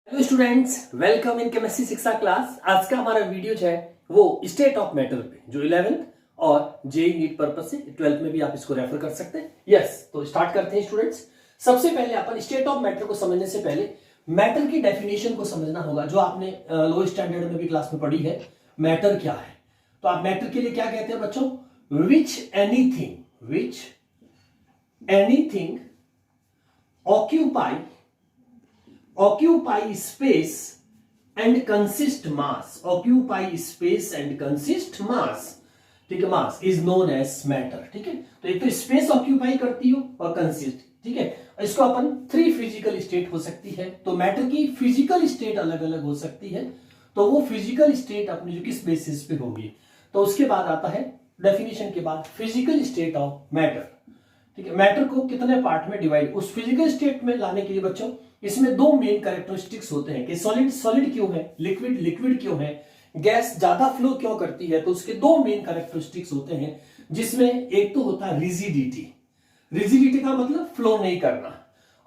Hello students, welcome in chemistry शिक्षा class. आज का हमारा वीडियो जो है वो स्टेट ऑफ मैटर पे, जो 11th और जेईई नीट पर्पज से 12th में भी आप इसको रेफर कर सकते हैं। यस, तो स्टार्ट करते हैं स्टूडेंट्स। सबसे पहले अपन स्टेट ऑफ मैटर को समझने से पहले मैटर की डेफिनेशन को समझना होगा, जो आपने लो स्टैंडर्ड में भी क्लास में पढ़ी है। मैटर क्या है? तो आप मैटर के लिए क्या कहते हैं बच्चों? Which anything occupy space and consist mass, ठीक है, mass is known as matter. ठीक है, तो एक तो स्पेस ऑक्यूपाई करती हो और कंसिस्ट। ठीक है, इसको अपन 3 फिजिकल स्टेट हो सकती है। तो मैटर की फिजिकल स्टेट अलग अलग हो सकती है, तो वो फिजिकल स्टेट अपनी जो किस बेसिस पे होगी। तो उसके बाद आता है डेफिनेशन के बाद फिजिकल स्टेट ऑफ मैटर। ठीक है, मैटर को कितने पार्ट में डिवाइड, उस फिजिकल स्टेट में लाने के लिए बच्चों इसमें 2 मेन कैरेक्टरिस्टिक्स होते हैं कि सॉलिड क्यों है, लिक्विड क्यों है, गैस ज्यादा फ्लो क्यों करती है। तो उसके 2 मेन कैरेक्टरिस्टिक्स होते हैं, जिसमें एक तो होता है रिजिडिटी का मतलब फ्लो नहीं करना,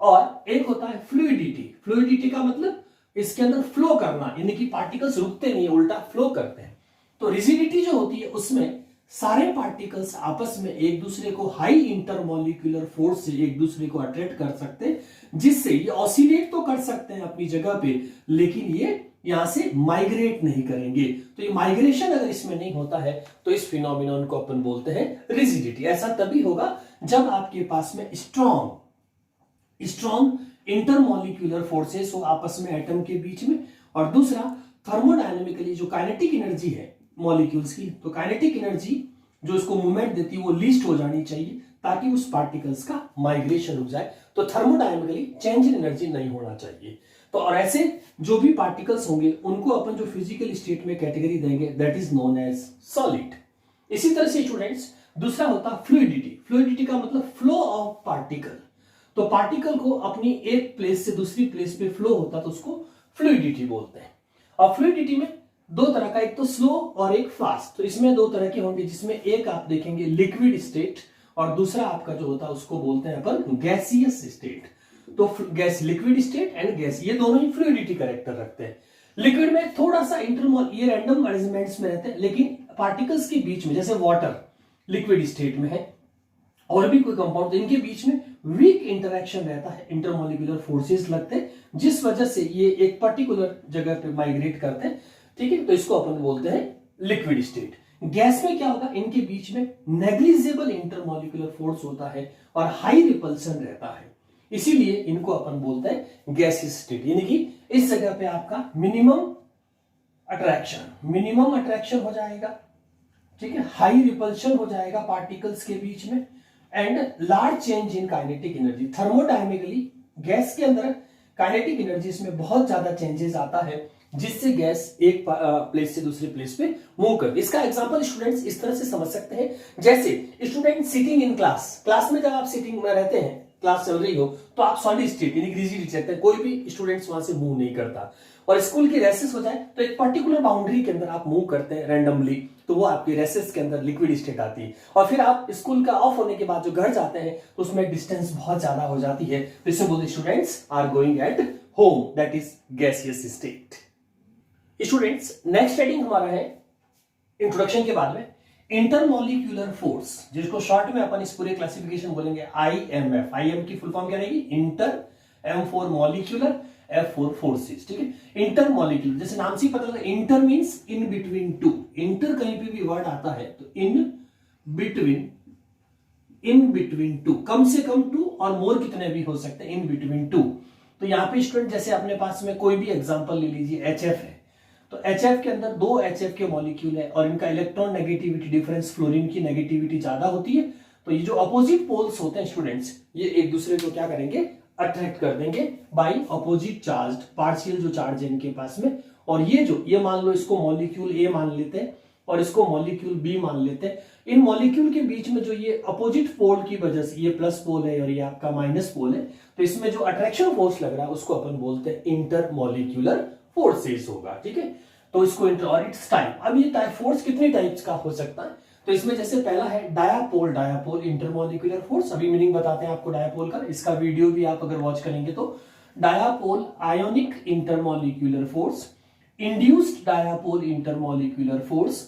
और एक होता है फ्लूइडिटी का मतलब इसके अंदर फ्लो करना, यानी कि पार्टिकल्स रुकते नहीं, उल्टा फ्लो करते हैं। तो रिजिडिटी जो होती है उसमें सारे पार्टिकल्स आपस में एक दूसरे को हाई इंटरमोलिक्यूलर फोर्स से एक दूसरे को अट्रैक्ट कर सकते हैं, जिससे ये ऑसिलेट तो कर सकते हैं अपनी जगह पे, लेकिन ये यहां से माइग्रेट नहीं करेंगे। तो ये माइग्रेशन अगर इसमें नहीं होता है तो इस फिनोमिनन को अपन बोलते हैं रिजिडिटी। ऐसा तभी होगा जब आपके पास में स्ट्रॉन्ग इंटरमोलिक्यूलर फोर्सेस हो आपस में एटम के बीच में, और दूसरा थर्मोडायनेमिकली जो काइनेटिक एनर्जी है मॉलिक्यूल्स की, तो काइनेटिक एनर्जी जो इसको मूवमेंट देती है वो लीस्ट हो जानी चाहिए, ताकि उस पार्टिकल्स का माइग्रेशन रुक जाए। तो थर्मोडायनेमिकली चेंज इन एनर्जी नहीं होना चाहिए। तो और ऐसे जो भी पार्टिकल्स होंगे उनको अपन जो फिजिकल स्टेट में कैटेगरी देंगे, that is known as solid. इसी तरह से स्टूडेंट्स दूसरा होता फ्लूइडिटी का मतलब फ्लो ऑफ पार्टिकल। तो पार्टिकल को अपनी एक प्लेस से दूसरी प्लेस पे फ्लो होता तो उसको फ्लूइडिटी बोलते हैं। और फ्लूइडिटी में 2 तरह का, एक तो स्लो और एक फास्ट। तो इसमें 2 तरह के होंगे, जिसमें एक आप देखेंगे लिक्विड स्टेट, और दूसरा आपका जो होता है उसको बोलते हैं अपन गैसियस स्टेट। तो gas, liquid state and gas, ये दोनों ही फ्लूइडिटी कैरेक्टर रखते हैं। लिक्विड में थोड़ा सा ये रैंडम अरेंजमेंट्स में रहते हैं, लेकिन पार्टिकल्स के बीच में, जैसे वाटर लिक्विड स्टेट में है और भी कोई कंपाउंड, इनके बीच में वीक इंटरेक्शन रहता है, इंटरमोलिक्यूलर फोर्सेस लगते हैं, जिस वजह से ये एक पर्टिकुलर जगह पे माइग्रेट करते हैं। ठीक है, तो इसको अपन बोलते हैं लिक्विड स्टेट। गैस में क्या होगा, इनके बीच में नेग्लिजिबल इंटरमोलिक्यूलर फोर्स होता है और हाई रिपल्सन रहता है, इसीलिए इनको अपन बोलते हैं गैसियस स्टेट। यानी कि इस जगह पे आपका मिनिमम अट्रैक्शन हो जाएगा, ठीक है, हाई रिपल्शन हो जाएगा पार्टिकल्स के बीच में, and large change in kinetic energy. Thermodynamically gas के अंदर काइनेटिक एनर्जी में बहुत ज्यादा चेंजेस आता है, जिससे गैस एक प्लेस से दूसरे प्लेस पे मूव कर। इसका एग्जांपल स्टूडेंट्स इस तरह से समझ सकते हैं, जैसे स्टूडेंट सिटिंग इन क्लास में जब आप सिटिंग में रहते हैं, क्लास चल रही हो, तो आप सॉलिड स्टेट यानी रिजिड रहते हैं, कोई भी स्टूडेंट्स वहां से मूव नहीं करता। और स्कूल की रेसेस हो जाए तो एक पर्टिकुलर बाउंड्री के अंदर आप मूव करते हैं रैंडमली, तो वो आपकी रेसेस के अंदर लिक्विड स्टेट आती है। और फिर आप स्कूल का ऑफ होने के बाद जो घर जाते हैं तो उसमें डिस्टेंस बहुत ज्यादा हो जाती है, तो इसे बोलते students are going at home, that is gaseous state. Students next heading हमारा है इंट्रोडक्शन के बाद में इंटरमोलिक्यूलर फोर्स, जिसको शॉर्ट में अपन इस पूरे क्लासिफिकेशन बोलेंगे IMF। IM की फुल फॉर्म क्या रहेगी? Inter, M for molecular, F for forces. ठीक है, इंटरमोलिक्यूलर, जैसे नाम से ही पता लगता है, inter means in between two. Inter कहीं पे भी वर्ड आता है तो इन बिटवीन टू, कम से कम 2 और मोर कितने भी हो सकते हैं, इन बिटवीन 2। तो यहाँ पे स्टूडेंट जैसे अपने पास में कोई भी एग्जांपल ले लीजिए, HF है, तो HF के अंदर 2 HF के मॉलिक्यूल है और इनका इलेक्ट्रॉन नेगेटिविटी डिफरेंस, फ्लोरीन की नेगेटिविटी ज्यादा होती है। तो ये जो अपोजिट पोल्स होते हैं स्टूडेंट्स, ये एक दूसरे को क्या करेंगे? अट्रैक्ट कर देंगे बाय अपोजिट चार्ज, पार्शियल जो चार्ज है इनके पास में। और ये मान लो इसको मॉलिक्यूल A मान लेते हैं और इसको मॉलिक्यूल B मान लेते हैं। इन मॉलिक्यूल के बीच में जो ये अपोजिट पोल की वजह से, ये प्लस पोल है और ये आपका माइनस पोल है, तो इसमें जो अट्रैक्शन फोर्स लग रहा है उसको अपन बोलते हैं इंटरमोलिक्यूलर फोर्सेस होगा। ठीक है, तो इसको और इट्स टाइप। अब ये फोर्स कितने टाइप्स का हो सकता है? तो इसमें जैसे पहला है डायापोल इंटरमोलिक्यूलर फोर्स। अभी मीनिंग बताते हैं आपको डायापोल का, इसका वीडियो भी आप अगर वॉच करेंगे तो dipole ionic intermolecular force, induced dipole intermolecular force,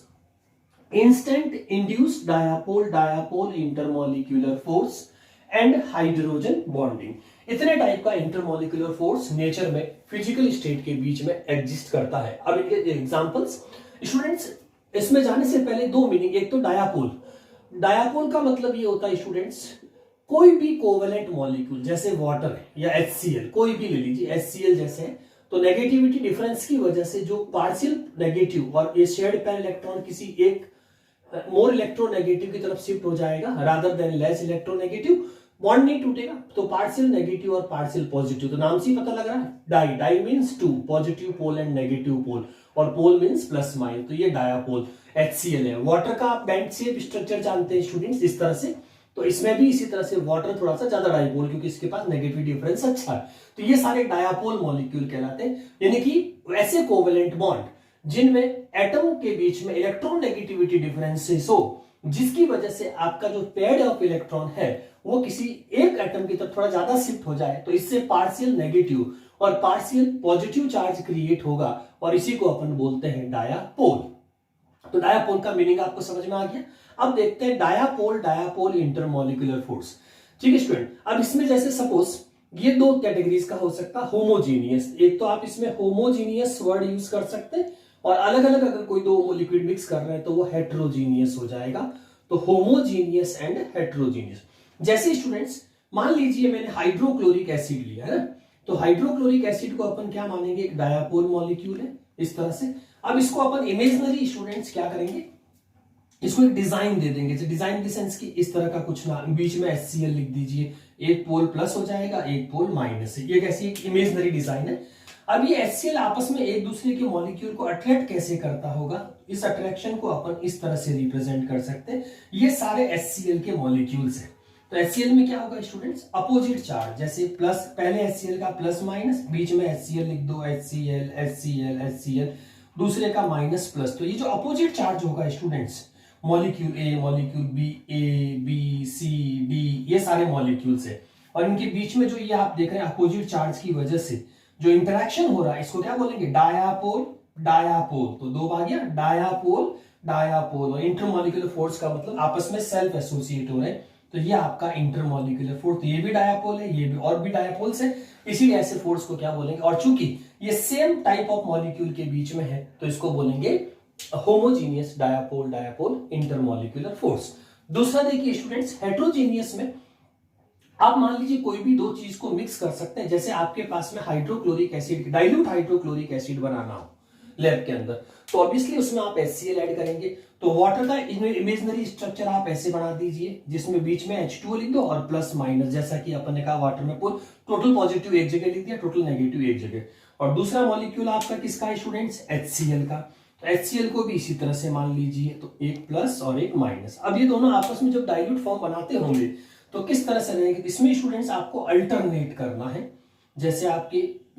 instant induced dipole intermolecular force and hydrogen bonding. इतने टाइप का इंटरमॉलिक्यूलर फोर्स नेचर में फिजिकल स्टेट के बीच में एग्जिस्ट करता है। अब इनके एग्जांपल्स स्टूडेंट्स, इसमें जाने से पहले दो मीनिंग, एक तो डायापोल, डायापोल का मतलब ये होता है स्टूडेंट्स कोई भी कोवेलेंट मॉलिक्यूल जैसे वाटर या HCl, कोई भी ले लीजिए HCl जैसे, तो नेगेटिविटी डिफरेंस की वजह से जो पार्शियल नेगेटिव और ये शेयर्ड पेयर इलेक्ट्रॉन किसी एक मोर इलेक्ट्रोनेगेटिव की तरफ शिफ्ट हो जाएगा rather than less electronegative, bond नहीं टूटेगा, तो पार्शियल नेगेटिव और पार्शियल पॉजिटिव, तो नाम से ही पता लग रहा है di, di means two, positive pole and negative pole, और पोल मींस प्लस माइनस, तो ये डायापोल HCl है। वाटर का आप बेंड शेप स्ट्रक्चर जानते हैं स्टूडेंट्स इस तरह से, तो इसमें भी इसी तरह से वाटर थोड़ा सा ज्यादा डाइपोल क्योंकि इसके पास नेगेटिव डिफरेंस अच्छा है, तो ये सारे डायापोल मॉलिक्यूल कहलाते हैं, यानी कि ऐसे कोवेलेंट बॉन्ड जिनमें एटम के बीच में इलेक्ट्रॉन नेगेटिविटी डिफरेंसेस हो, जिसकी वजह से आपका जो पेयर ऑफ इलेक्ट्रॉन है वो किसी एक एटम की तरफ थोड़ा ज्यादा शिफ्ट हो जाए, तो इससे पार्शियल नेगेटिव और पार्शियल पॉजिटिव चार्ज क्रिएट होगा और इसी को अपन बोलते हैं डायापोल। तो डायापोल का मीनिंग आपको समझ में आ गया। अब देखते हैं डायापोल इंटरमॉलिक्यूलर फोर्स। ठीक है स्टूडेंट, अब इसमें जैसे सपोज ये दो कैटेगरीज का हो सकता है, होमोजीनियस, एक तो आप इसमें होमोजीनियस वर्ड यूज कर सकते हैं, और अलग अलग अगर कोई दो लिक्विड मिक्स कर रहे हैं तो वो हेट्रोजीनियस हो जाएगा, तो होमोजीनियस एंड हेट्रोजीनियस। जैसे स्टूडेंट्स मान लीजिए मैंने हाइड्रोक्लोरिक एसिड लिया है ना, तो हाइड्रोक्लोरिक एसिड को अपन क्या मानेंगे, एक डायापोल मॉलिक्यूल है इस तरह से। अब इसको अपन इमेजिनरी स्टूडेंट्स क्या करेंगे, इसको एक डिजाइन दे देंगे, डिजाइन इन द सेंस कि इस तरह का कुछ ना, बीच में HCl लिख दीजिए, एक पोल प्लस हो जाएगा एक पोल माइनस है, ये कैसी एक इमेजिनरी डिजाइन है। अब ये HCl आपस में एक दूसरे के मॉलिक्यूल को अट्रैक्ट कैसे करता होगा, इस अट्रैक्शन को अपन इस तरह से रिप्रेजेंट कर सकते हैं, ये सारे HCl के मॉलिक्यूल्स हैं। तो HCl में क्या होगा स्टूडेंट्स, अपोजिट चार्ज, जैसे प्लस पहले HCl का प्लस माइनस, बीच में HCl लिख दो, HCl, दूसरे का माइनस प्लस, तो ये जो अपोजिट चार्ज होगा students, molecule A, molecule B, A, B, C, D, ये सारे मॉलिक्यूल्स है, और इनके बीच में जो ये आप देख रहे हैं अपोजिट चार्ज की वजह से जो इंटरेक्शन हो रहा है इसको क्या बोलेंगे, डायापोल, तो दो आ गया डायापोल, और इंटरमॉलिक्यूलर फोर्स का मतलब आपस में सेल्फ एसोसिएट हो रहे हैं, तो ये आपका इंटरमॉलिक्यूलर फोर्स, तो ये भी डायापोल है, ये भी और भी डायापोल्स है, इसीलिए ऐसे फोर्स को क्या बोलेंगे, और चूंकि ये सेम टाइप ऑफ मॉलिक्यूल के बीच में है तो इसको बोलेंगे होमोजीनियस डायापोल इंटरमॉलिक्यूलर फोर्स। दूसरा देखिए स्टूडेंट्स, हेट्रोजीनियस में आप मान लीजिए कोई भी दो चीज को मिक्स कर सकते हैं, जैसे आपके पास में hydrochloric acid, dilute hydrochloric acid बनाना हो लैब के अंदर, तो ऑब्वियसली उसमें आप HCl ऐड करेंगे, तो वाटर का इमेजिनरी स्ट्रक्चर आप ऐसे बना दीजिए जिसमें बीच में H2O लिख दो और प्लस माइनस, जैसा कि अपन ने कहा वाटर में पोल, टोटल पॉजिटिव एक जगह लिख दिया, टोटल नेगेटिव एक जगह, और दूसरा मॉलिक्यूल आपका किसका है स्टूडेंट्स, HCl का, तो HCl को भी इसी तरह से मान लीजिए, तो एक प्लस और एक माइनस। अब ये दोनों आपस में जब डाइल्यूट फॉर्म बनाते होंगे तो किस तरह से रहेंगे, इसमें स्टूडेंट्स आपको अल्टरनेट करना है, जैसे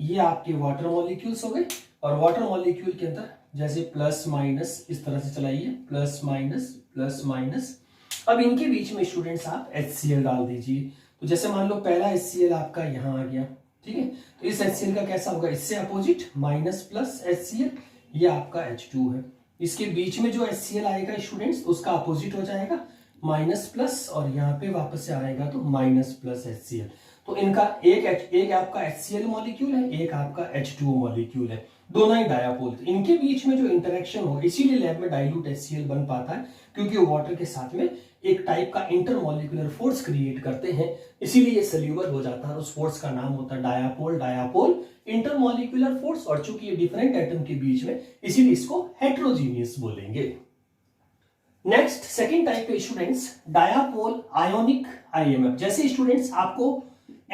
ये आपके वाटर मॉलिक्यूल्स हो गए, और वाटर मॉलिक्यूल के अंदर जैसे प्लस माइनस इस तरह से चलाइए, प्लस माइनस, अब इनके बीच में स्टूडेंट्स आप HCl डाल दीजिए, तो जैसे मान लो पहला HCl आपका यहाँ आ गया, ठीक है, तो इस HCl का कैसा होगा, इससे अपोजिट माइनस प्लस HCl, ये आपका H2 है, इसके बीच में जो HCl आएगा स्टूडेंट्स उसका अपोजिट हो जाएगा माइनस प्लस, और यहाँ पे वापस से आएगा तो माइनस प्लस HCl, तो इनका एक आपका HCl मॉलिक्यूल है, एक आपका H2O मॉलिक्यूल है, दोनों ही डायापोल, इनके बीच में जो इंटरेक्शन हो, इसीलिए लैब में डाइल्यूट HCl बन पाता है, क्योंकि वो वाटर के साथ में एक टाइप का इंटरमॉलिक्यूलर फोर्स क्रिएट करते हैं, इसीलिए ये सोल्यूबल हो जाता है, उस फोर्स का नाम होता है डायापोल इंटरमॉलिक्यूलर फोर्स, और चूंकि ये डिफरेंट एटम के बीच में, इसीलिए इसको हेट्रोजीनियस बोलेंगे। नेक्स्ट सेकंड टाइप है स्टूडेंट्स डायापोल आयोनिक IMF। जैसे स्टूडेंट्स आपको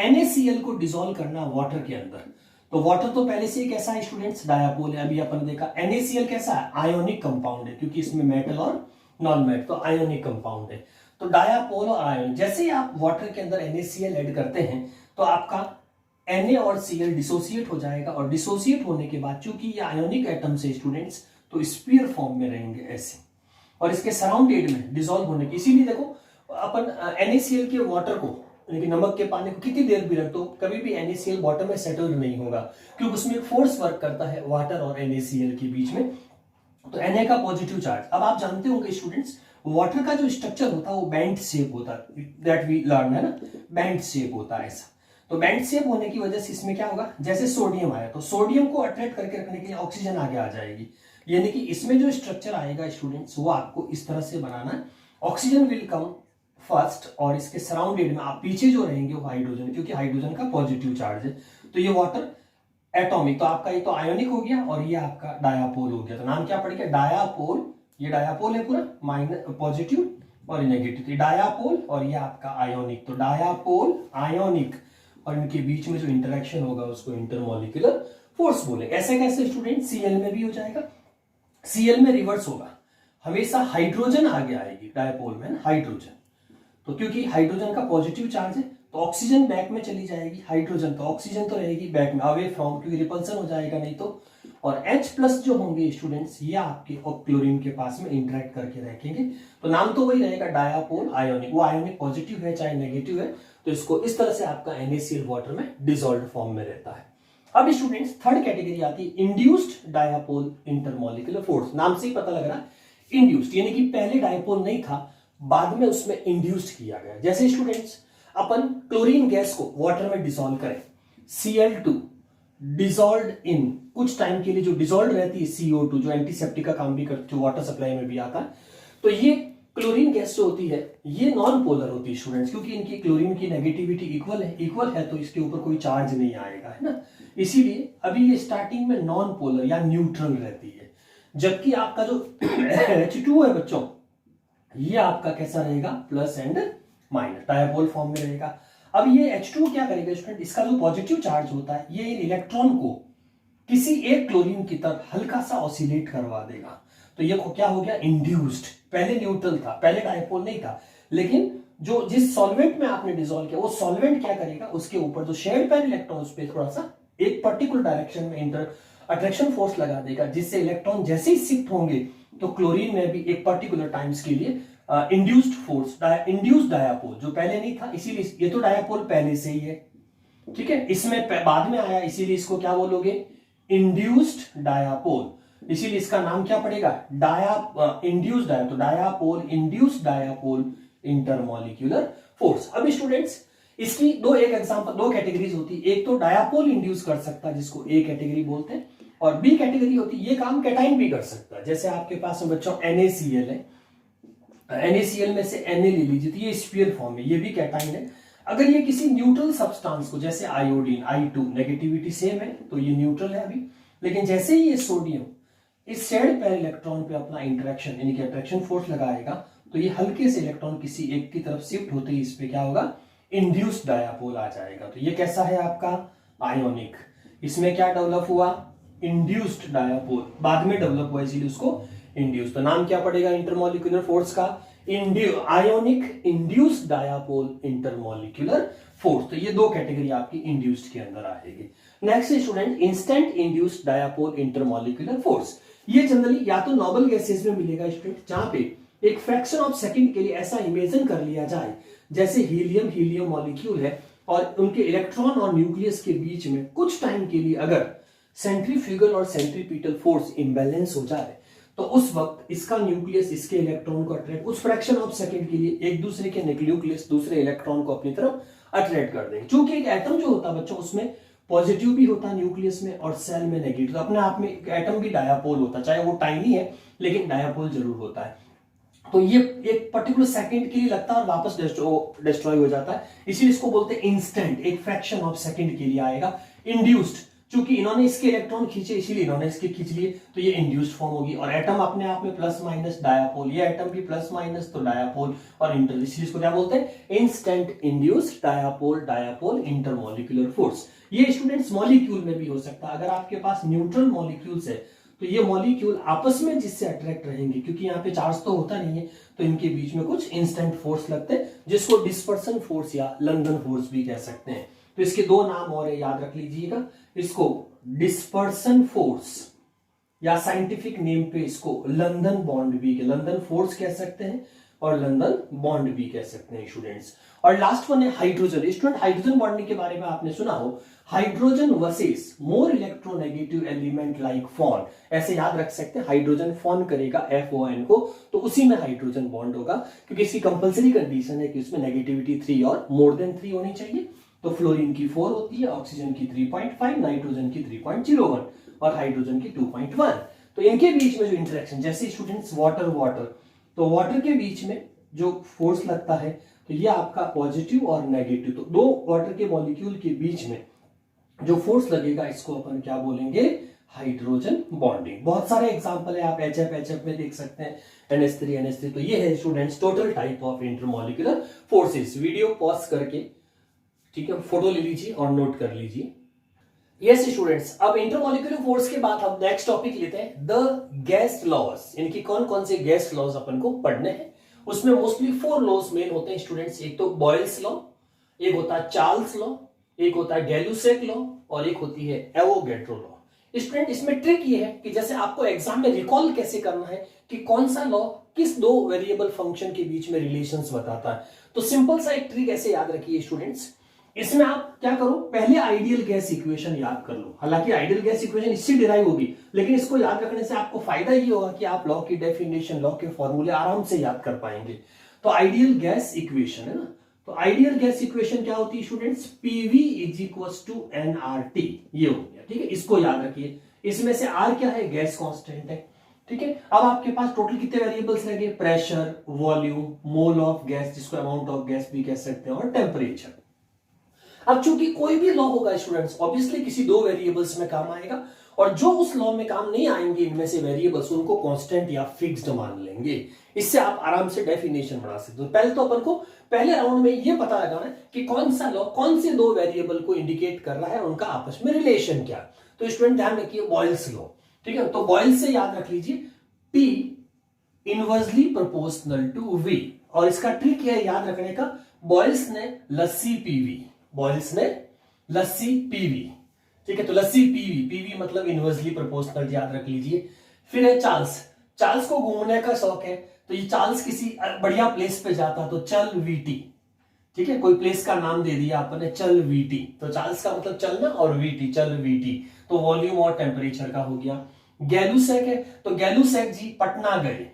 NaCl को डिसॉल्व करना वाटर के अंदर, तो वाटर तो पहले से ही कैसा है स्टूडेंट्स, डायापोल है, अभी अपन देखा NaCl कैसा है, आयोनिक कंपाउंड है, क्योंकि इसमें मेटल और नॉन मेटल, तो आयोनिक कंपाउंड है, तो डायापोल और आयोनिक, जैसे ही आप वाटर के अंदर NaCl ऐड करते हैं तो आपका Na और Cl डिसोसिएट हो जाएगा, और डिसोसिएट होने के बाद चूंकि ये आयोनिक एटम से स्टूडेंट्स तो स्फीयर फॉर्म में रहेंगे ऐसे, और इसके सराउंडेड में डिसॉल्व होने की, इसीलिए देखो अपन NaCl के वाटर को यानी कि नमक के पानी को कितनी देर भी रख दो, कभी भी NaCl बॉटम में सेटल नहीं होगा, क्योंकि उसमें एक फोर्स वर्क करता है वाटर और NaCl के बीच में। तो Na का पॉजिटिव चार्ज, अब आप जानते होंगे स्टूडेंट्स, वाटर का जो स्ट्रक्चर होता है वो बैंड शेप होता है, दैट वी लर्न है ना, बैंड शेप होता है ऐसा। तो बैंड शेप होने की वजह से इसमें क्या होगा, जैसे सोडियम आया तो सोडियम को अट्रैक्ट करके रखने के लिए ऑक्सीजन आगे आ जाएगी, यानी कि इसमें जो स्ट्रक्चर आएगा स्टूडेंट्स वो आपको इस तरह से बनाना है। ऑक्सीजन विल कम फर्स्ट और इसके सराउंडेड में आप पीछे जो रहेंगे वो हाइड्रोजन, क्योंकि हाइड्रोजन का पॉजिटिव चार्ज है। तो ये वाटर एटॉमिक, तो आपका ये तो आयोनिक हो गया और ये आपका डायापोल हो गया, तो नाम क्या पड़ गया, डायापोल। ये डायापोल है पूरा, माइनस पॉजिटिव और नेगेटिव, तो डायापोल और ये आपका आयोनिक, तो डायापोल आयोनिक, और इनके बीच में जो इंटरेक्शन होगा उसको इंटरमॉलिक्यूलर फोर्स बोले। ऐसे कैसे स्टूडेंट, Cl में भी हो जाएगा, Cl में रिवर्स होगा, हमेशा हाइड्रोजन आगे आएगी डायपोल में ना, हाइड्रोजन, तो क्योंकि हाइड्रोजन का पॉजिटिव चार्ज है तो ऑक्सीजन बैक में चली जाएगी, हाइड्रोजन तो ऑक्सीजन तो रहेगी बैक में, अवे फ्रॉम, क्योंकि रिपल्सन हो जाएगा नहीं तो। और H+ जो होंगे स्टूडेंट्स ये आपके क्लोरीन के पास में इंटरेक्ट करके रखेंगे, तो नाम तो वही रहेगा डायापोल आयोनिक, वो आयोनिक पॉजिटिव है चाहे नेगेटिव है, तो इसको इस तरह से आपका NaCl वाटर में डिसॉल्व्ड फॉर्म में रहता है। अब स्टूडेंट्स थर्ड कैटेगरी आती है इंड्यूस्ड डायापोल इंटरमॉलिक्यूलर फोर्स, नाम से ही पता लग रहा है इंड्यूस्ड, यानी कि पहले डायपोल नहीं था, बाद में उसमें इंड्यूस्ड किया गया। जैसे स्टूडेंट्स अपन क्लोरीन गैस को वाटर में डिसॉल्व करें, Cl2 डिसॉल्व्ड इन, कुछ टाइम के लिए जो डिसॉल्व रहती है CO2 जो एंटीसेप्टिक का काम भी करती है, वाटर सप्लाई में भी आता है, तो ये क्लोरीन गैस जो होती है ये नॉन पोलर होती है स्टूडेंट्स, क्योंकि इनकी क्लोरीन की नेगेटिविटी इक्वल है तो इसके ऊपर कोई चार्ज नहीं आएगा, है ना, इसीलिए अभी ये स्टार्टिंग में नॉन पोलर या न्यूट्रल रहती है। जबकि आपका जो H2 है बच्चों, ये आपका कैसा रहेगा, plus and minus, dipole form में रहेगा। अब ये H2 क्या करेगा स्टूडेंट, इसका जो पॉजिटिव चार्ज होता है ये इन इलेक्ट्रॉन को किसी एक क्लोरीन की तरफ हल्का सा ऑसिलेट करवा देगा, तो ये क्या हो गया, इंड्यूस्ड। पहले न्यूट्रल था, पहले डायपोल नहीं था, लेकिन जो जिस सॉल्वेंट में आपने डिसॉल्व किया वो सॉल्वेंट क्या करेगा, उसके ऊपर जो शेड पेयर इलेक्ट्रॉन उस पर थोड़ा सा एक पर्टिकुलर डायरेक्शन में इंटर अट्रैक्शन फोर्स लगा देगा, जिससे इलेक्ट्रॉन जैसे ही शिफ्ट होंगे तो क्लोरीन में भी एक पर्टिकुलर टाइम्स के लिए इंड्यूस्ड फोर्स, इंड्यूस्ड डायापोल जो पहले नहीं था, इसीलिए ये तो डायापोल पहले से ही है, ठीक है, इसमें बाद में आया, इसीलिए इसको क्या बोलोगे, इंड्यूस्ड डायापोल, इसीलिए इसका नाम क्या पड़ेगा, इंड्यूस्ड डाया, तो dipole, induced dipole intermolecular force. अब स्टूडेंट्स इसकी एक एग्जांपल, दो कैटेगरीज होती है, एक तो डायापोल इंड्यूस कर सकता है जिसको ए कैटेगरी बोलते हैं, और बी कैटेगरी होती है ये काम कैटाइन भी कर सकता है। जैसे आपके पास में बच्चों NaCl है, NaCl में से Na ले लीजिए, तो ये स्फीयर फॉर्म है, ये भी कैटाइन है। अगर ये किसी न्यूट्रल सब्सटेंस को, जैसे आयोडीन I2, नेगेटिविटी सेम है तो ये न्यूट्रल है अभी, लेकिन जैसे ही ये सोडियम इस शेड पेयर इलेक्ट्रॉन पे अपना इंटरेक्शन यानी कि अट्रैक्शन फोर्स लगाएगा, तो ये हल्के से इलेक्ट्रॉन किसी एक की तरफ शिफ्ट होते ही इस पे क्या होगा, इंड्यूस्ड डायापोल आ जाएगा। तो ये कैसा है आपका, आयोनिक, इसमें क्या डेवलप हुआ, इंड्यूस्ड डायापोल, बाद में डेवलप हुआ इसीलिए उसको इंड्यूस, तो नाम क्या पड़ेगा इंटरमॉलिक्यूलर फोर्स का, ionic induced dipole intermolecular force. तो ये दो कैटेगरी आपकी इंड्यूस्ड के अंदर आएगी। Next student, instant induced dipole intermolecular force, ये जनरली या तो नोबल गैसेस में मिलेगा स्टूडेंट, जहां पे एक फ्रैक्शन ऑफ सेकंड के लिए ऐसा इमेजिन कर लिया जाए जैसे हीलियम मॉलिक्यूल है और उनके इलेक्ट्रॉन और न्यूक्लियस के बीच में कुछ टाइम के लिए अगर सेंट्रीफ्यूगल और सेंट्रीपिटल फोर्स इम्बैलेंस हो जाए, तो उस वक्त इसका न्यूक्लियस इसके इलेक्ट्रॉन को अट्रैक्ट, उस फ्रैक्शन ऑफ सेकंड के लिए एक दूसरे के न्यूक्लियस दूसरे इलेक्ट्रॉन को अपनी तरफ अट्रैक्ट कर देंगे। क्योंकि एक एटम जो होता है बच्चों उसमें पॉजिटिव भी होता है न्यूक्लियस में और सेल में नेगेटिव, तो अपने आप में एटम भी डायापोल होता है, चाहे वो टाइनी है लेकिन डायापोल जरूर होता है। तो ये एक पर्टिकुलर सेकंड के लिए लगता है और वापस डिस्ट्रॉय हो जाता है, इसीलिए इसको बोलते हैं इंस्टेंट, एक फ्रैक्शन ऑफ सेकंड के लिए आएगा। इंड्यूस्ड, चूंकि इन्होंने इसके इलेक्ट्रॉन खींचे इसीलिए इन्होंने इसके खींच लिए, तो ये इंड्यूस्ड फॉर्म होगी। और एटम अपने आप में प्लस माइनस डायापोल, ये एटम भी प्लस माइनस तो डायापोल और इंटर, इसलिए इसको क्या बोलते हैं instant induced dipole intermolecular force. ये स्टूडेंट्स मॉलिक्यूल में भी हो सकता है, अगर आपके पास न्यूट्रल मॉलिक्यूल्स है तो ये मॉलिक्यूल आपस में जिससे अट्रैक्ट रहेंगे, क्योंकि यहाँ पे चार्ज तो होता नहीं है, तो इनके बीच में कुछ इंस्टेंट फोर्स लगते हैं जिसको डिस्पर्सन फोर्स या लंदन फोर्स भी कह सकते हैं। तो इसके दो नाम और याद रख लीजिएगा, इसको डिस्पर्सन फोर्स या साइंटिफिक नेम पे इसको लंदन बॉन्ड भी, लंदन फोर्स कह सकते हैं, और लंदन बॉन्ड भी कह सकते हैं स्टूडेंट्स। और लास्ट वन है हाइड्रोजन। स्टूडेंट हाइड्रोजन बॉन्डिंग के बारे में आपने सुना हो, hydrogen versus more electronegative element like FON, ऐसे याद रख सकते हैं। हाइड्रोजन फॉन करेगा FON को, तो उसी में हाइड्रोजन बॉन्ड होगा, क्योंकि इसकी कंपलसरी कंडीशन है कि उसमें नेगेटिविटी 3 और मोर देन 3 होनी चाहिए। तो फ्लोरीन की 4 होती है, ऑक्सीजन की 3.5, नाइट्रोजन की 3.01 और हाइड्रोजन की 2.1। तो इनके बीच में जो इंटरेक्शन, जैसे स्टूडेंट्स वाटर, तो वाटर के बीच में जो फोर्स लगता है, तो ये आपका पॉजिटिव और नेगेटिव, तो दो वाटर के मॉलिक्यूल के बीच में जो फोर्स लगेगा, इसको अपन क्या बोलेंगे, हाइड्रोजन बॉन्डिंग। बहुत सारे एग्जांपल है, आप HF में देख सकते हैं, NH3 तो ये है students total type of intermolecular forces. Video pause करके, ठीक है, फोटो ले लीजिए और नोट कर लीजिए। यस स्टूडेंट्स, अब इंटरमॉलिक्यूलर फोर्स के बाद हम नेक्स्ट टॉपिक लेते हैं, द गैस लॉज। इनकी कौन कौन से गैस लॉज अपन को पढ़ने हैं। उसमें मोस्टली 4 लॉज मेन होते हैं स्टूडेंट्स। एक तो बॉयल्स लॉ, एक होता है चार्ल्स लॉ, एक होता है गैलुसेक लॉ और एक होती है एवोगैड्रो लॉ। स्टूडेंट इसमें ट्रिक ये है कि जैसे आपको एग्जाम में रिकॉल कैसे करना है कि कौन सा लॉ किस दो वेरिएबल फंक्शन के बीच में रिलेशंस बताता है। तो सिंपल सा एक ट्रिक ऐसे याद रखिए स्टूडेंट्स, इसमें आप क्या करो, पहले आइडियल गैस इक्वेशन याद कर लो। हालांकि आइडियल गैस इक्वेशन इससे डिराइव होगी, लेकिन इसको याद रखने से आपको फायदा ये होगा कि आप लॉ की डेफिनेशन, लॉ के फॉर्मूले आराम से याद कर पाएंगे। तो आइडियल गैस इक्वेशन है ना, तो आइडियल गैस इक्वेशन क्या होती है स्टूडेंट्स, PV = nRT, ये हो गया, ठीक है, इसको याद रखिए। इसमें से R क्या है, गैस कांस्टेंट है, ठीक है। अब आपके पास टोटल कितने वेरिएबल्स रहेंगे, pressure, volume, mole of gas जिसको अमाउंट ऑफ गैस भी कह सकते हैं, और टेम्परेचर। अब चूंकि कोई भी लॉ होगा स्टूडेंट्स, ऑब्वियसली किसी दो वेरिएबल्स में काम आएगा, और जो उस लॉ में काम नहीं आएंगे इनमें से वेरिएबल्स, उनको कांस्टेंट या फिक्स्ड मान लेंगे। इससे आप आराम से डेफिनेशन बना सकते हो। पहले तो अपन को पहले राउंड में ये पता लगाना है कि कौन सा लॉ कौन से दो वेरिएबल को इंडिकेट कर रहा है, उनका आपस में रिलेशन क्या। तो स्टूडेंट ध्यान रखिए, बॉयल्स लॉ, ठीक है, तो बॉयल्स से याद रख लीजिए P inversely proportional to V, और इसका ट्रिक है याद रखने का, बॉयल्स ने लस्सी पीवी, बॉयल्स ने लस्सी पीवी, ठीक है, तो लस्सी पीवी मतलब इनवर्सली प्रोपोर्शनल, याद रख लीजिए। फिर है चार्ल्स को घूमने का शौक है, तो ये चार्ल्स किसी बढ़िया प्लेस पे जाता तो चल VT, ठीक है, कोई प्लेस का नाम दे दिया आपने चल VT, तो चार्ल्स का मतलब चलना और VT, चल VT, तो वॉल्यूम और टेम्परेचर का हो गया। गैलुसेक है, तो गैलुसेक जी पटना गए,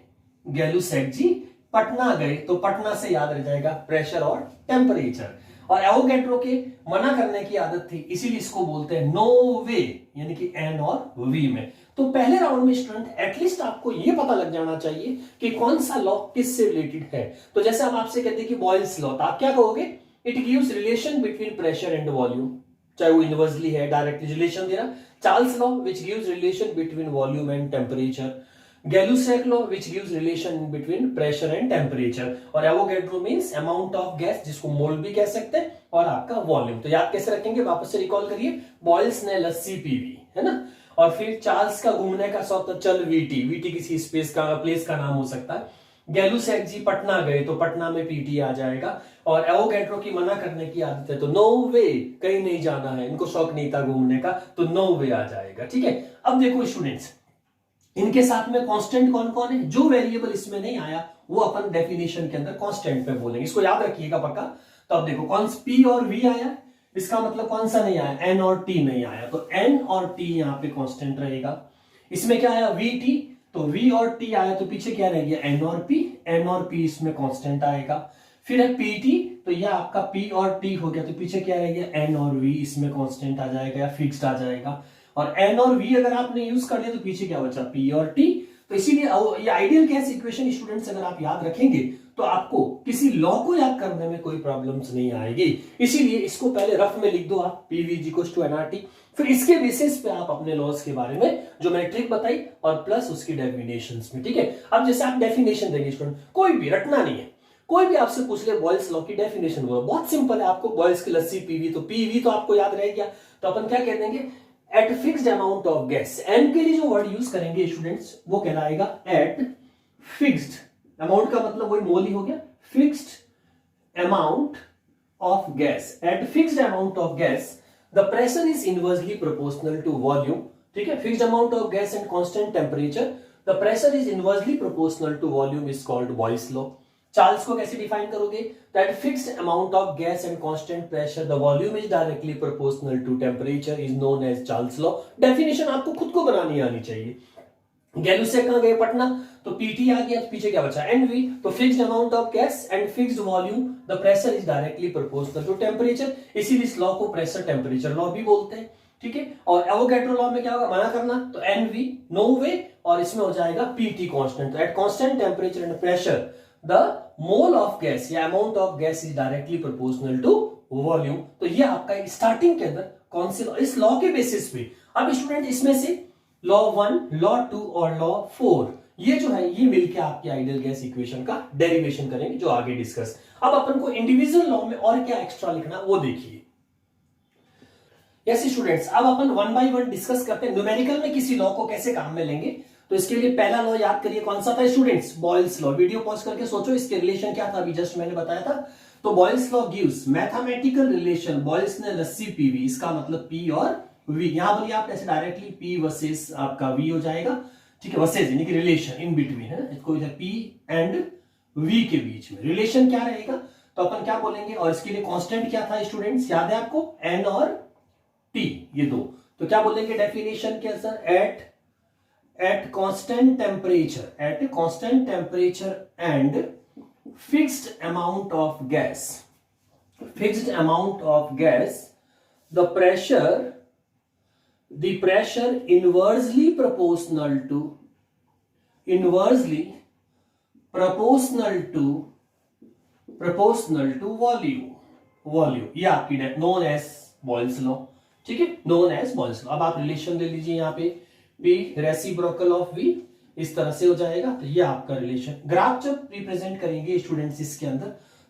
गैलुसेक जी पटना गए, तो पटना से याद रह जाएगा प्रेशर और टेम्परेचर। और एवोगैड्रो के मना करने की आदत थी, इसीलिए इसको बोलते हैं नो वे, यानी कि N और V में। तो पहले राउंड में स्टूडेंट एटलीस्ट आपको ये पता लग जाना चाहिए कि कौन सा लॉ किससे रिलेटेड है। तो जैसे हम आपसे कहते हैं कि बॉयल्स लॉ, तो आप क्या कहोगे, it gives relation between pressure and volume, चाहे वो इनवर्सली है, डायरेक्टली रिलेशन दे रहा। Charles law which gives relation between volume and temperature, Gay Lussac law which gives relation between pressure and temperature, और Avogadro means amount of gas, जिसको mole भी कह सकते हैं, और आपका वॉल्यूम। तो याद कैसे रखेंगे, वापस से रिकॉल करिए, बॉयल्स ने लस्सी पीवी, है ना, और फिर चार्ल्स का घूमने का शौक, तो चल VT किसी स्पेस का, प्लेस का नाम हो सकता है। गैलुसेक जी पटना गए, तो पटना में PT आ जाएगा, और एवोगैड्रो की मना करने की आदत है, तो नो वे, कहीं नहीं जाना है, इनको शौक नहीं था घूमने का, तो नो वे आ जाएगा, ठीक है। अब देखो स्टूडेंट्स, इनके साथ में कांस्टेंट कौन कौन है, जो वेरिएबल इसमें नहीं आया वो अपन डेफिनेशन के अंदर कांस्टेंट पे बोलेंगे, इसको याद रखिएगा पक्का। तो अब देखो कौन P और V आया, इसका मतलब कौन सा नहीं आया, N और T नहीं आया, तो N और T यहां पे कांस्टेंट रहेगा। इसमें क्या आया, VT, तो V और T आया, तो पीछे क्या रह गया, N और P इसमें कांस्टेंट आएगा। फिर है PT, तो यह आपका P और T हो गया, तो पीछे क्या रह गया, N और V, इसमें कांस्टेंट आ जाएगा या फिक्स्ड आ जाएगा। और N और V अगर आपने यूज कर लिया तो पीछे क्या बचा, P और T। तो इसीलिए ये आइडियल गैस इक्वेशन स्टूडेंट्स अगर आप याद रखेंगे तो आपको किसी लॉ को याद करने में कोई प्रॉब्लम्स नहीं आएगी। इसीलिए इसको पहले रफ में लिख दो आप, PV = nRT, फिर इसके बेसिस पे आप अपने लॉज के बारे में जो मैंने ट्रिक बताई और प्लस उसकी डेफिनेशंस में, ठीक है। अब जैसे आप डेफिनेशन देंगे स्टूडेंट, कोई भी रटना नहीं है, कोई भी आपसे पूछ ले बॉयल्स लॉ की डेफिनेशन, वो बहुत सिंपल है, आपको बॉयल्स की लस्सी PV, तो PV तो आपको याद रह गया, तो अपन क्या कह देंगे, at fixed amount of gas. N के लिए जो वर्ड यूज करेंगे स्टूडेंट्स वो कहलाएगा एट फिक्स्ड अमाउंट, का मतलब वही मोल ही हो गया, fixed amount of gas. At fixed amount of gas the pressure is inversely proportional to volume, ठीक है, fixed amount of gas and constant temperature, the pressure is inversely proportional to volume is called Boyle's law. Charles को कैसे define करोगे? That fixed amount of gas and constant pressure the volume is directly proportional to temperature is known as Charles law. Definition आपको खुद को बनानी आनी चाहिए। गैलू से कहां गए? पटना, तो पीटी आ गया, तो पीछे क्या बचा? एनवी। तो fixed amount of gas and fixed volume the pressure is directly proportional to temperature, इसीलिए इस लॉ को प्रेशर टेम्परेचर लॉ भी बोलते हैं। ठीक है, और एवोगैड्रो लॉ में क्या होगा? मना करना, तो एनवी नो वे, और इसमें हो जाएगा पीटी कांस्टेंट। तो at constant temperature and pressure the mole of gas या amount of gas is directly proportional to volume. तो ये आपका स्टार्टिंग के अंदर कौन से इस लॉ के बेसिस पे। अब स्टूडेंट इसमें से लॉ 1, लॉ 2 और लॉ 4 ये जो है ये मिलके आपके आइडियल गैस इक्वेशन का डेरिवेशन करेंगे, जो आगे डिस्कस। अब अपन को इंडिविजुअल लॉ में और क्या एक्स्ट्रा लिखना वो देखिए। यस स्टूडेंट्स, अब अपन वन बाय वन डिस्कस करते हैं न्यूमेरिकल में किसी लॉ को कैसे काम में लेंगे। तो इसके लिए पहला लॉ याद करिए, कौन सा था students? Boyle's law. Video pause करके सोचो इसके रिलेशन क्या था, अभी जस्ट मैंने बताया था। तो Boyle's law gives mathematical relation, Boyle's ने रस्सी पीवी, इसका मतलब पी और वी। यहां बोलिए आप ऐसे डायरेक्टली पी वर्सेस आपका वी हो जाएगा। ठीक है, वर्सेस यानी कि रिलेशन इन बिटवीन है ना, इसको इधर पी एंड वी के बीच में रिलेशन क्या रहेगा, तो अपन क्या बोलेंगे। और इसके लिए कांस्टेंट क्या था स्टूडेंट्स, याद है आपको? एन और टी, ये दो। तो क्या बोलेंगे डेफिनेशन के अंदर? Eight constant temperature and fixed amount of gas the pressure inversely proportional to volume। ये आपकी नोन एज बॉयल्स लॉ। ठीक है, नोन एज बॉयल्स लॉ। अब आप रिलेशन ले लीजिए, यहाँ पे P रेसिप्रोकल ऑफ V इस तरह से हो जाएगा। तो ये आपका रिलेशन ग्राफ जब रिप्रेजेंट करेंगे स्टूडेंट्स इसके अंदर,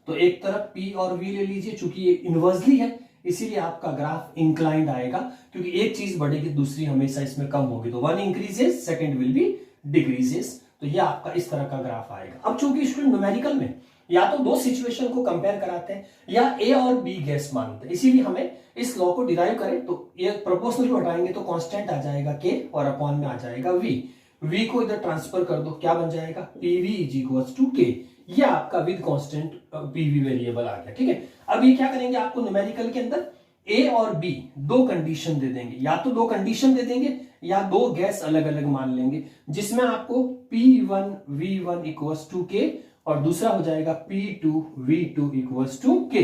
तो एक तरफ P और V ले लीजिए, चूंकि ये इनवर्सली है इसीलिए आपका ग्राफ इंक्लाइंड आएगा, क्योंकि एक चीज बढ़ेगी दूसरी हमेशा इसमें कम होगी। तो one increases second will be decreases. तो ये आपका इस तरह का ग्राफ आएगा। अब चूंकि स्टूडेंट न्यूमेरिकल में या तो दो सिचुएशन को कंपेयर कराते हैं या ए और बी गैस मानते हैं, इसीलिए हमें इस लॉ को डिराइव करें तो ये प्रोपोर्शनल को हटाएंगे तो कांस्टेंट आ जाएगा के और अपॉन में आ जाएगा वी। वी को इधर ट्रांसफर कर दो, क्या बन जाएगा? PV is equals to K. ये आपका विद कांस्टेंट पीवी वेरिएबल आ गया। ठीक है, अब ये क्या करेंगे, आपको न्यूमेरिकल के अंदर ए और बी दो कंडीशन दे देंगे, या तो दो कंडीशन दे देंगे या दो गैस अलग अलग मान लेंगे, जिसमें आपको P1 V1 इक्वल्स टू के और दूसरा हो जाएगा P2 V2 इक्वल्स टू के।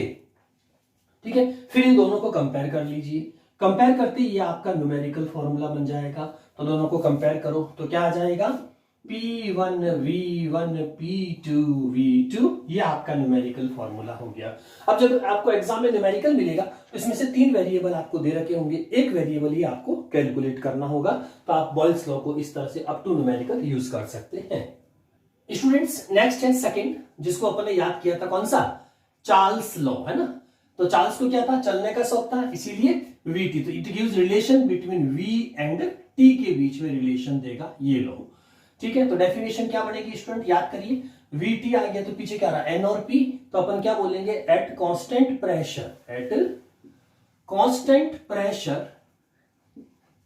ठीक है, फिर इन दोनों को कंपेयर कर लीजिए। कंपेयर करते ये आपका न्यूमेरिकल फॉर्मूला बन जाएगा। तो दोनों को कंपेयर करो तो क्या आ जाएगा? P1 V1 P2 V2, ये आपका न्यूमेरिकल फॉर्मूला हो गया। अब जब आपको एग्जाम में न्यूमेरिकल मिलेगा तो इसमें से तीन वेरिएबल आपको दे रखे होंगे, एक वेरिएबल ही आपको कैलकुलेट करना होगा। तो आप बॉयल्स लॉ को इस तरह से अप टू न्यूमेरिकल यूज कर सकते हैं। स्टूडेंट्स नेक्स्ट है सेकंड, जिसको अपन ने याद किया था, कौन सा? चार्ल्स लॉ, है ना। तो चार्ल्स को क्या था? चलने का शौक था, इसीलिए वीटी। तो it gives relation between V and T के बीच में रिलेशन देगा ये लॉ। ठीक है, तो डेफिनेशन क्या बनेगी स्टूडेंट, याद करिए। Vt आ गया तो पीछे क्या रहा? N और P। तो अपन क्या बोलेंगे? At constant pressure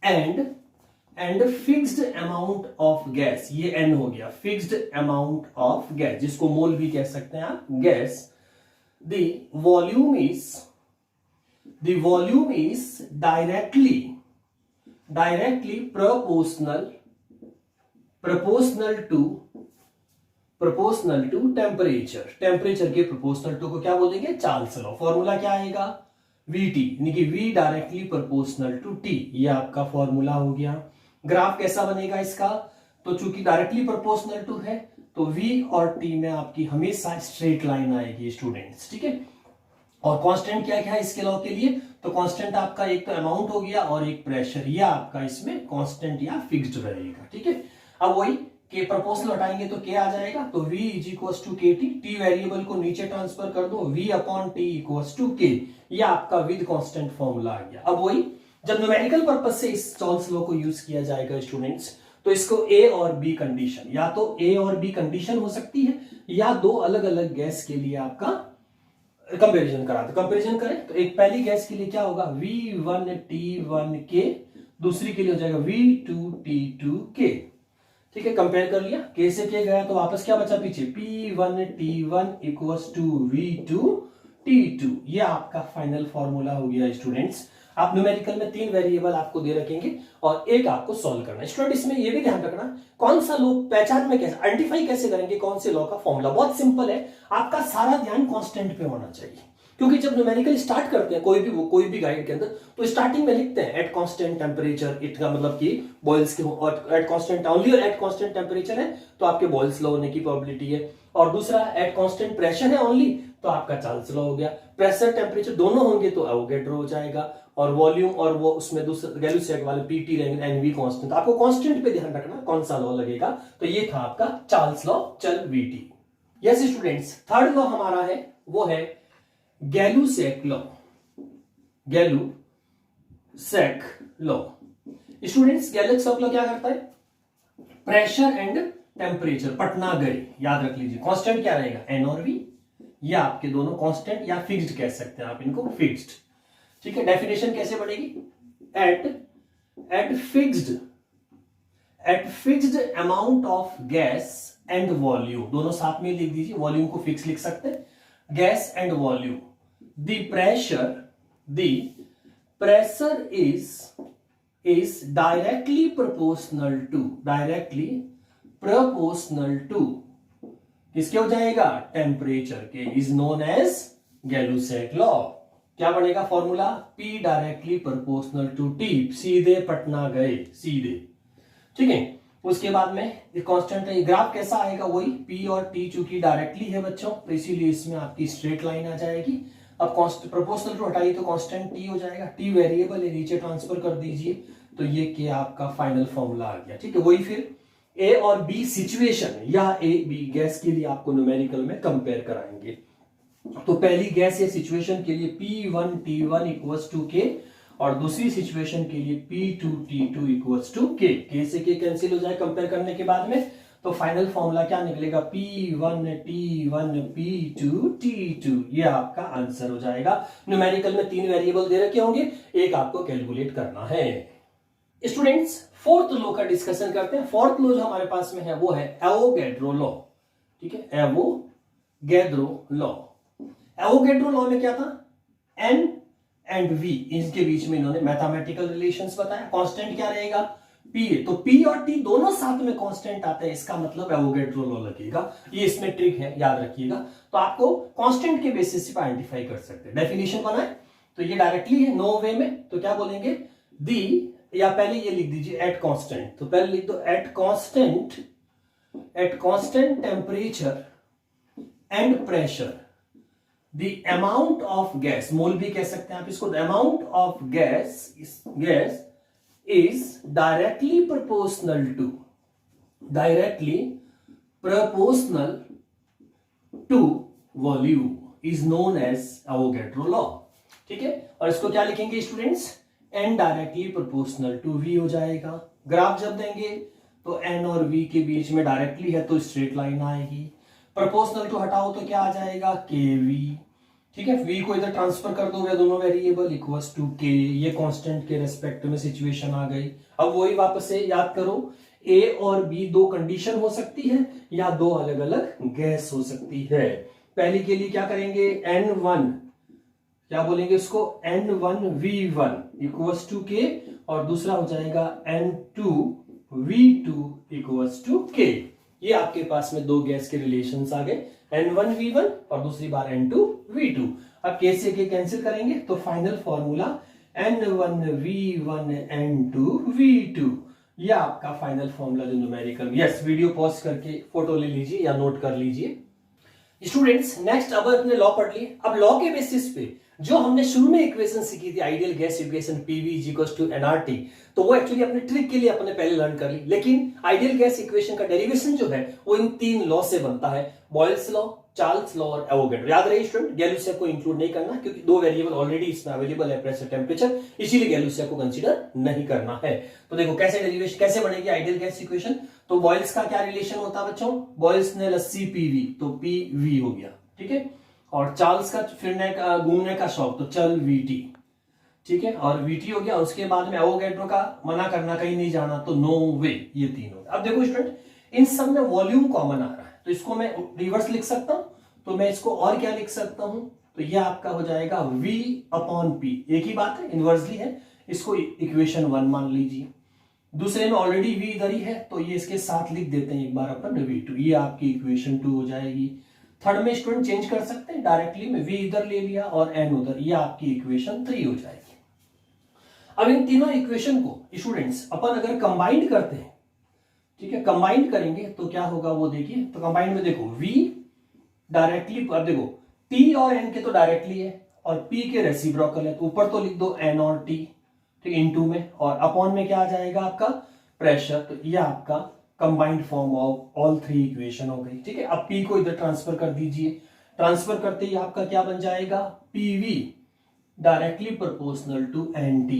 and fixed amount of gas, ये N हो गया, फिक्स्ड अमाउंट ऑफ गैस, जिसको मोल भी कह सकते हैं आप, gas. The volume is directly proportional to temperature के प्रोपोर्शनल टू को क्या बोलेंगे? Charles law. फॉर्मूला क्या आएगा? Vt, यानी कि V directly proportional to T, ये आपका फॉर्मूला हो गया। ग्राफ कैसा बनेगा इसका? तो चूंकि डायरेक्टली प्रोपोर्शनल टू है तो V और T में आपकी हमेशा स्ट्रेट लाइन आएगी स्टूडेंट्स। ठीक है, और कांस्टेंट क्या क्या है इसके लॉ के लिए? तो कांस्टेंट आपका एक तो अमाउंट हो गया और एक प्रेशर, ये आपका इसमें कांस्टेंट या फिक्स्ड रहेगा। ठीक है, अब वही के प्रोपोर्शनल हटाएंगे तो के आ जाएगा, तो V is equals to K T variable को नीचे ट्रांसफर कर दो, V upon T equals to K. ये आपका विद कांस्टेंट फॉर्मूला आ गया। अब वही जब न्यूमेरिकल पर्पस से इस चार्ल्स लॉ को यूज किया जाएगा स्टूडेंट्स, तो इसको ए और बी कंडीशन, या तो ए और बी कंडीशन हो सकती है या दो अलग अलग गैस के लिए आपका कंपेरिजन कराते। कंपेरिजन करें तो एक पहली गैस के लिए क्या होगा? V1T1K, दूसरी के लिए हो जाएगा V2T2K। ठीक है, कंपेयर कर लिया, K से K गया तो वापस क्या बचा पीछे, P1T1 इक्वल्स टू V2T2। ये आपका फाइनल फॉर्मूला हो गया स्टूडेंट्स। आप न्यूमेरिकल में 3 वेरिएबल आपको दे रखेंगे और एक आपको सॉल्व करना है। स्टूडेंट इसमें ये भी ध्यान रखना कौन सा लॉ पहचान में कैसे आइडेंटिफाई कैसे करेंगे कौन से लॉ का फॉर्मूला, बहुत सिंपल है, आपका सारा ध्यान कांस्टेंट पे होना चाहिए। क्योंकि जब न्यूमेरिकल स्टार्ट करते हैं कोई भी गाइड के अंदर, तो स्टार्टिंग में लिखते हैं एट कांस्टेंट टेम्परेचर, इतना मतलब कि बॉयल्स के और at constant only eight constant temperature है तो आपके बॉयल्स लो होने की प्रोबेबिलिटी है, और दूसरा एट कांस्टेंट प्रेशर है ओनली तो आपका चार्ल्स लॉ हो गया। प्रेशर टेम्परेचर दोनों होंगे तो एवोगैड्रो हो जाएगा, और वॉल्यूम और वो उसमें दूसरा गैलुसैक वाले पीटी रहेंगे, एनवी कांस्टेंट। आपको कांस्टेंट पे ध्यान रखना कौन सा लॉ लगेगा, तो ये था आपका चार्ल्स लॉ, चल VT. Yes students, third law हमारा है वो है गैलुसैक लॉ, गैलुसैक लॉ। स्टूडेंट्स गैलुसैक लॉ क्या करता है, प्रेशर एंड टेम्परेचर पटना गए, याद रख लीजिए, कांस्टेंट क्या रहेगा एन और वी, या आपके दोनों कांस्टेंट या फिक्स्ड कह सकते हैं आप इनको, फिक्स्ड। ठीक है, डेफिनेशन कैसे बनेगी, at fixed amount of gas and volume, दोनों साथ में लिख दीजिए, वॉल्यूम को फिक्स लिख सकते हैं, gas and volume, the pressure is directly proportional to किसके हो जाएगा, टेम्परेचर के, is known as Gay Lussac law. क्या बनेगा formula, P directly proportional to T, सीधे पटना गए, सीधे। ठीक है, उसके बाद में ये कांस्टेंट है, ग्राफ कैसा आएगा, वही P और T चूंकि डायरेक्टली है बच्चों तो इसीलिए इसमें आपकी स्ट्रेट लाइन आ जाएगी। अब प्रोपोर्शनल टू हटाइए तो कांस्टेंट T हो जाएगा, T वेरिएबल है, नीचे ट्रांसफर कर दीजिए तो ये के आपका फाइनल फॉर्मूला आ गया। ठीक है, वही फिर A और B सिचुएशन या A B गैस के लिए आपको न्यूमेरिकल में कंपेयर कराएंगे। तो पहली गैस या सिचुएशन के लिए P1T1 इक्वल्स टू K और दूसरी सिचुएशन के लिए P2T2 equals to K। K से K कैंसिल हो जाए कंपेयर करने के बाद में, तो फाइनल फॉर्मूला क्या निकलेगा, P1T1 P2T2, ये आपका आंसर हो जाएगा। न्यूमेरिकल में 3 वेरिएबल दे रखे होंगे, एक आपको कैलकुलेट करना है। स्टूडेंट्स फोर्थ लॉ का डिस्कशन करते हैं। फोर्थ लॉ जो हमारे पास में है वो है एवोगैड्रो लॉ। ठीक है, एवोगैड्रो लॉ। एवोगैड्रो लॉ में क्या था, N एंड V, इनके बीच में इन्होंने मैथमेटिकल रिलेशंस बताया। कांस्टेंट क्या रहेगा, P, तो P और T दोनों साथ में कांस्टेंट आते हैं, इसका मतलब एवोगैड्रो लॉ लगेगा। ये इसमें ट्रिक है, याद रखिएगा। तो आपको कांस्टेंट के बेसिस पे आइडेंटिफाई कर सकते हैं। डेफिनेशन बनाए तो ये डायरेक्टली है, नो वे में, तो क्या बोलेंगे, दी, या पहले ये लिख दीजिए एट कांस्टेंट, तो पहले लिख दो at constant temperature and pressure the amount of gas, mole भी कह सकते हैं आप इसको, the amount of gas is directly proportional to volume, is known as Avogadro law. ठीक है, और इसको क्या लिखेंगे students, N directly proportional to V हो जाएगा। ग्राफ जब देंगे तो N और V के बीच में डायरेक्टली है तो स्ट्रेट लाइन आएगी, प्रोपोर्शनल टू हटाओ तो क्या आ जाएगा, KV। ठीक है, V को इधर ट्रांसफर कर दो, दोनों वेरिएबल इक्वल्स टू K, ये कांस्टेंट के रेस्पेक्ट में सिचुएशन आ गई। अब वही वापस से याद करो, A और B दो कंडीशन हो सकती है या दो अलग अलग गैस हो सकती है। पहली के लिए क्या करेंगे, N1 क्या बोलेंगे उसको, N1V1 इक्वल्स टू K, और दूसरा हो जाएगा N2V2 इक्वल्स टू K। ये आपके पास में दो गैस के रिलेशंस आ गए, N1V1 और दूसरी बार N2V2। अब K से K कैंसिल करेंगे तो फाइनल फॉर्मूला N1V1 N2V2, ये आपका फाइनल फॉर्मूला जो न्यूमेरिकल। यस, वीडियो पॉज करके फोटो ले लीजिए या नोट कर लीजिए। स्टूडेंट्स नेक्स्ट अब अपने लॉ पढ़ लिए। अब लॉ के बेसिस पे जो हमने शुरू में इक्वेशन सीखी थी, ideal gas equation PV equals to nRT, तो वो एक्चुअली अपने ट्रिक के लिए अपने पहले लर्न कर ली। लेकिन आइडियल गैस इक्वेशन का डेरिवेशन जो है वो इन 3 लॉ से बनता है, बॉयल्स लॉ, चार्ल्स लॉ और एवोगैड्रो। याद रहे स्टूडेंट, गैलुसैक को इंक्लूड नहीं करना क्योंकि 2 वेरिएबल ऑलरेडी इसमें अवेलेबल है, प्रेशर टेम्परेचर, इसीलिए गैलुसैक को कंसीडर नहीं करना है। तो देखो कैसे डेरिवेशन कैसे बनेगी आइडियल गैस इक्वेशन। तो बॉयल्स का क्या रिलेशन होता है बच्चों, बॉयल्स ने लस्सी PV तो PV हो गया। ठीक है, और चार्ल्स का फिरने का घूमने का शौक तो चल VT। ठीक है, और वीटी हो गया, उसके बाद में एवोगैड्रो का मना करना, कहीं नहीं जाना, तो नो वे, ये तीन हो गया। अब देखो स्टूडेंट, इन सब में वॉल्यूम कॉमन आ रहा है, तो इसको मैं रिवर्स लिख सकता हूं, तो मैं इसको और क्या लिख सकता हूं, तो ये आपका हो जाएगा v अपॉन p, एक ही बात है, इनवर्सली है, इसको इक्वेशन 1 मान लीजिए। दूसरे में ऑलरेडी v इधर ही है, तो ये इसके साथ लिख देते हैं एक बार अपन v2, ये आपकी इक्वेशन 2 हो जाएगी। थर्ड में स्टूडेंट चेंज कर सकते हैं डायरेक्टली में, v इधर ले लिया और n उधर, ये आपकी इक्वेशन 3 हो जाएगी। अब इन तीनों इक्वेशन को स्टूडेंट्स अपन अगर कंबाइंड करते हैं, ठीक है, कंबाइंड करेंगे तो क्या होगा वो देखिए, तो कंबाइंड में देखो v डायरेक्टली, अब देखो t और n के तो डायरेक्टली है और p के रेसिप्रोकल है, तो ऊपर तो लिख दो n और t, ठीक, इनटू में, और अपॉन में क्या आ जाएगा आपका प्रेशर, तो ये आपका combined form of all three equation हो गई। ठीक है, अब p को इधर ट्रांसफर कर दीजिए, ट्रांसफर करते ही आपका क्या बन जाएगा, pv directly proportional to nt,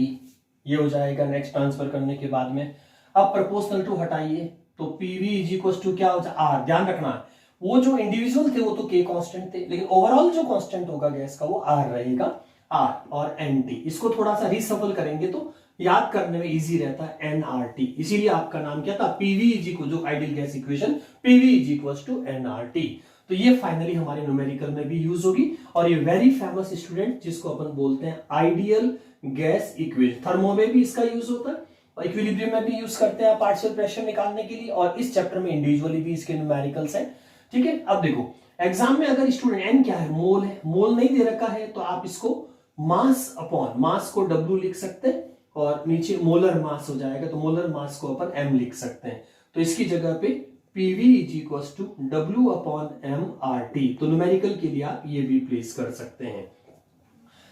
ये हो जाएगा। नेक्स्ट ट्रांसफर करने के बाद में अब प्रोपोर्शनल टू हटाइए, तो pv इज इक्वल टू क्या हो जाए r, ध्यान रखना है वो जो इंडिविजुअल थे वो तो k कांस्टेंट थे, लेकिन ओवरऑल जो कांस्टेंट होगा गैस का वो r रहेगा, r और nt। इसको थोड़ा सा रिसफल करेंगे तो याद करने में इजी रहता है, nRT, इसीलिए आपका नाम क्या था, pv इज इक्वल, जो ideal gas equation pv is equal to nRT। तो ये फाइनली हमारे न्यूमेरिकल में भी यूज होगी, और ये वेरी फेमस स्टूडेंट जिसको अपन बोलते हैं आइडियल गैस इक्वेशन। थर्मो में भी इसका यूज होता है और इक्विलिब्रियम में भी यूज करते हैं पार्शियल प्रेशर निकालने के लिए, और इस चैप्टर में इंडिविजुअली भी इसके न्यूमेरिकल्स हैं। ठीक है, अब देखो एग्जाम में अगर स्टूडेंट n क्या है, मोल है, मोल नहीं दे रखा है तो आप इसको मास अपॉन, मास को w लिख सकते हैं और नीचे मोलर मास हो जाएगा, तो मोलर मास को अपन m लिख सकते हैं, तो इसकी जगह पे pv is equal to w upon mRT। तो न्यूमेरिकल के लिए आप ये भी प्लेस कर सकते हैं।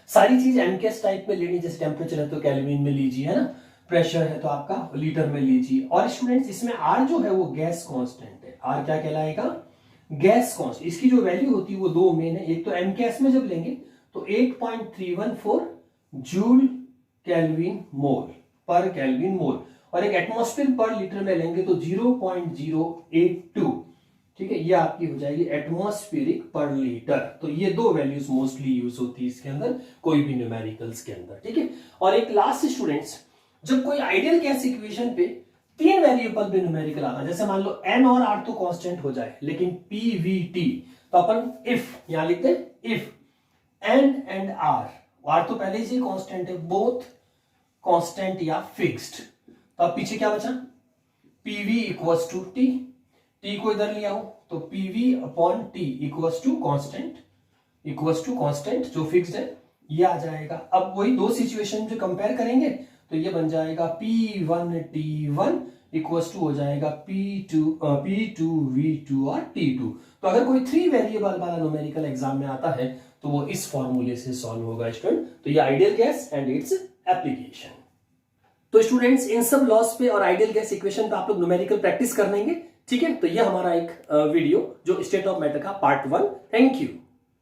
सारी चीज एमकेएस टाइप में लेनी, जैसे टेम्परेचर है तो केल्विन में लीजिए, है ना, प्रेशर है तो आपका लीटर में लीजिए। और स्टूडेंट्स इसमें r जो है वो गैस कांस्टेंट है, r क्या कहलाएगा, गैस कांस्टेंट। इसकी जो वैल्यू होती है वो दो मेन है, एक तो एमकेएस में जब लेंगे तो 8.314 जूल केल्विन मोल पर केल्विन मोल, और एक एटमॉस्फेयर पर लीटर में लेंगे तो 0.082, ठीक है, ये आपकी हो जाएगी एटमॉस्फेरिक पर लीटर। तो ये दो वैल्यूज मोस्टली यूज होती है इसके अंदर, कोई भी न्यूमेरिकल्स के अंदर। ठीक है, और एक लास्ट स्टूडेंट्स, जब कोई आइडियल गैस इक्वेशन पे तीन वेरिएबल पे न्यूमेरिकल आता है, जैसे मान लो n और r तो कांस्टेंट हो जाए, लेकिन pvt, तो अपन इफ यहां लिखते हैं, इफ n एंड r तो पहले से कांस्टेंट है, बोथ कांस्टेंट या फिक्स्ड, तो अब पीछे क्या बचा, pv equals to t, t को इधर लिया हो तो pv upon t equals to constant जो फिक्स्ड है, ये आ जाएगा। अब वही दो सिचुएशन जो कंपेयर करेंगे तो ये बन जाएगा P1T1 इक्वल्स टू हो जाएगा P2V2 और T2। तो अगर कोई थ्री वेरिएबल वाला न्यूमेरिकल एग्जाम में आता है तो वो इस फॉर्मूले से सॉल्व होगा स्टूडेंट। तो ये ideal gas and its application. तो स्टूडेंट्स इन सब लॉस पे और आइडियल गैस इक्वेशन पे आप लोग न्यूमेरिकल प्रैक्टिस कर लेंगे। ठीक है, तो ये हमारा एक वीडियो जो स्टेट ऑफ मैटर का पार्ट 1। Thank you.